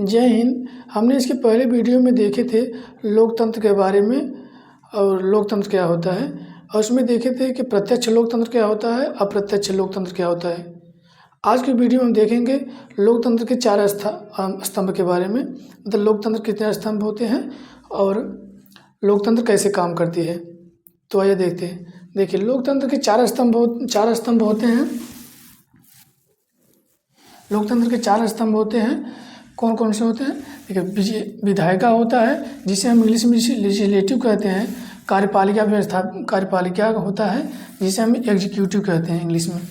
जय हिंद। हमने इसके पहले वीडियो में देखे थे लोकतंत्र के बारे में और लोकतंत्र क्या होता है, और उसमें देखे थे कि प्रत्यक्ष लोकतंत्र क्या होता है, अप्रत्यक्ष लोकतंत्र क्या होता है। आज की वीडियो में हम देखेंगे लोकतंत्र के 4 स्तंभ के बारे में, मतलब लोकतंत्र कितने स्तंभ होते हैं और लोकतंत्र कैसे काम करती है। तो आइए देखते हैं। देखिए, लोकतंत्र के 4 स्तंभ होते हैं। लोकतंत्र के 4 स्तंभ होते हैं। कौन कौन से होते हैं? देखिए, विधायिका होता है जिसे हम इंग्लिश में लेजिस्लेटिव कहते हैं। कार्यपालिका होता है जिसे हम एग्जीक्यूटिव कहते हैं इंग्लिश में।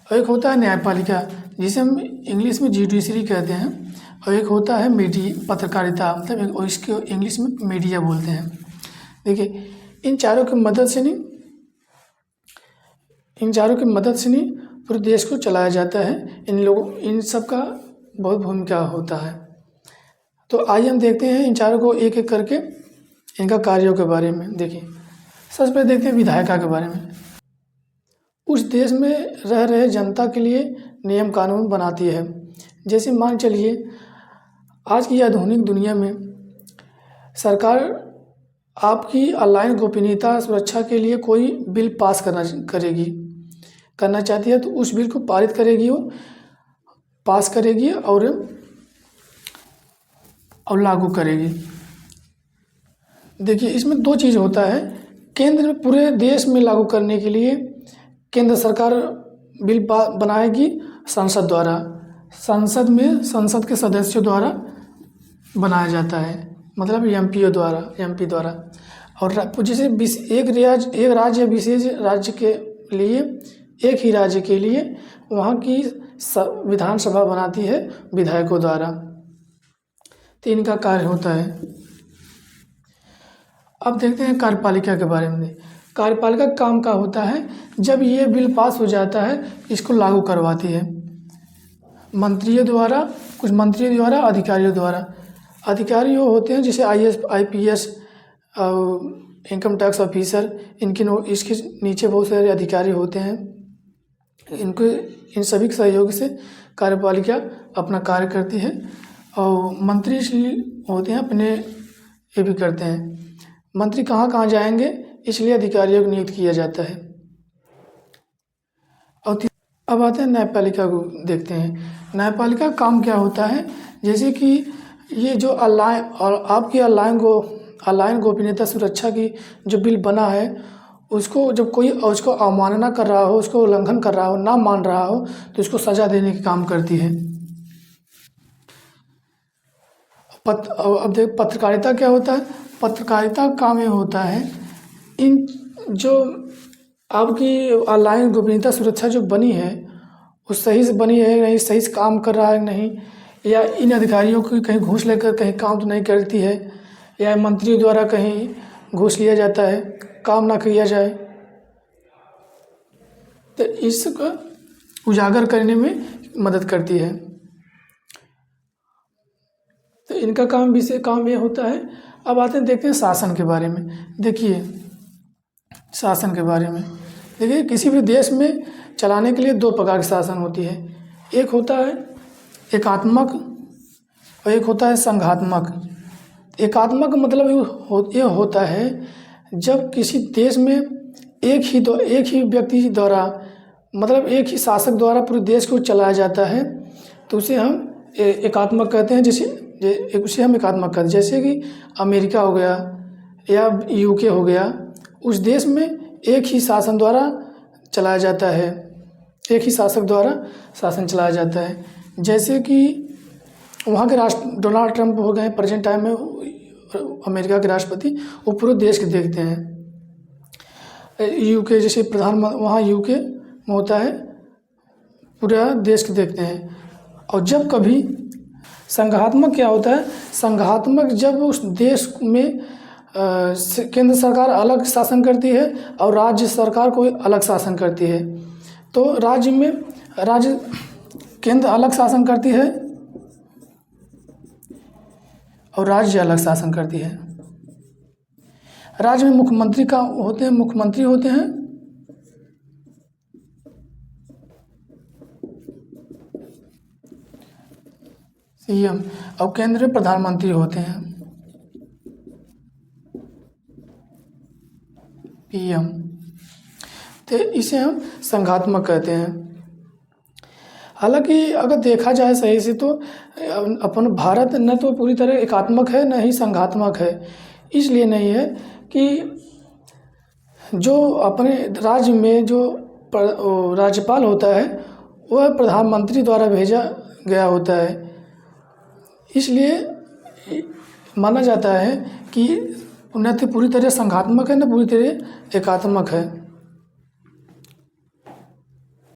और एक होता है न्यायपालिका जिसे हम इंग्लिश में जुडिशरी कहते हैं। और एक होता है पत्रकारिता, मतलब इसको इंग्लिश में मीडिया बोलते हैं। देखिए, इन चारों की मदद से नहीं पूरे देश को चलाया जाता है। इन सब का बहुत भूमिका होता है। तो आइए हम देखते हैं इन चारों को एक एक करके, इनका कार्यों के बारे में। देखिए, सबसे पहले देखते हैं विधायिका के बारे में। उस देश में रह रहे जनता के लिए नियम कानून बनाती है। जैसे मान चलिए, आज की आधुनिक दुनिया में सरकार आपकी ऑनलाइन गोपनीयता सुरक्षा के लिए कोई बिल पास करना चाहती है, तो उस बिल को पास करेगी और लागू करेगी। देखिए, इसमें 2 चीज़ होता है। केंद्र में पूरे देश में लागू करने के लिए केंद्र सरकार बिल बनाएगी संसद द्वारा। संसद के सदस्यों द्वारा बनाया जाता है, मतलब एमपी द्वारा। और जैसे एक राज्य विशेष राज्य के लिए, एक ही राज्य के लिए वहाँ की विधानसभा बनाती है विधायकों द्वारा। तो इनका कार्य होता है। अब देखते हैं कार्यपालिका के बारे में। कार्यपालिका काम का होता है, जब ये बिल पास हो जाता है इसको लागू करवाती है कुछ मंत्रियों द्वारा, अधिकारियों द्वारा। अधिकारी वो होते हैं जैसे IAS, IPS, income tax officer. इसके नीचे बहुत सारे अधिकारी होते हैं। इन सभी के सहयोग से कार्यपालिका अपना कार्य करती है। और मंत्री होते हैं, अपने ये भी करते हैं। मंत्री कहाँ जाएंगे, इसलिए अधिकारियों को नियुक्त किया जाता है। और अब आते हैं न्यायपालिका को देखते हैं। न्यायपालिका काम क्या होता है? जैसे कि ये जो आपकी ऑनलाइन गोपनीयता सुरक्षा की जो बिल बना है, उसको जब कोई उसको अवमानना कर रहा हो, उसको उल्लंघन कर रहा हो, ना मान रहा हो, तो उसको सजा देने का काम करती है। अब देख, पत्रकारिता क्या होता है? पत्रकारिता का काम ये होता है, इन जो आपकी ऑनलाइन गोपनीयता सुरक्षा जो बनी है वो सही से बनी है नहीं, सही से काम कर रहा है नहीं, या इन अधिकारियों की कहीं घूस लेकर कहीं काम तो नहीं करती है, या मंत्रियों द्वारा कहीं घूस लिया जाता है, काम ना किया जाए, तो इसको उजागर करने में मदद करती है। तो इनका काम ये होता है। अब आते हैं, देखते हैं शासन के बारे में। देखिए, शासन के बारे में देखिए, किसी भी देश में चलाने के लिए 2 प्रकार की शासन होती है। एक होता है एकात्मक और एक होता है संघात्मक। एकात्मक मतलब ये होता है जब किसी देश में एक ही व्यक्ति द्वारा, मतलब एक ही शासक द्वारा पूरे देश को चलाया जाता है, तो उसे हम एकात्मक कहते हैं। उसे हम एकात्मक कहते हैं। जैसे कि अमेरिका हो गया या UK हो गया, उस देश में एक ही शासन द्वारा चलाया जाता है, एक ही शासक द्वारा शासन चलाया जाता है। जैसे कि वहाँ के डोनाल्ड ट्रंप हो गए प्रेजेंट टाइम में, अमेरिका के राष्ट्रपति, वो पूरे देश के देखते हैं। UK जैसे प्रधानमंत्री वहाँ UK में होता है, पूरा देश के देखते हैं। और जब कभी संघात्मक क्या होता है? संघात्मक जब उस देश में केंद्र सरकार अलग शासन करती है और राज्य सरकार कोई अलग शासन करती है। तो राज्य केंद्र अलग शासन करती है और राज्य अलग शासन करती है। राज्य में मुख्यमंत्री होते हैं। पीएम। और केंद्र में प्रधानमंत्री होते हैं, पीएम। तो इसे हम संघात्मक कहते हैं। हालांकि अगर देखा जाए सही से तो अपन भारत न तो पूरी तरह एकात्मक है न ही संघात्मक है। इसलिए नहीं है कि जो अपने राज्य में जो राज्यपाल होता है वह प्रधानमंत्री द्वारा भेजा गया होता है। इसलिए माना जाता है कि न तो पूरी तरह संघात्मक है न पूरी तरह एकात्मक है।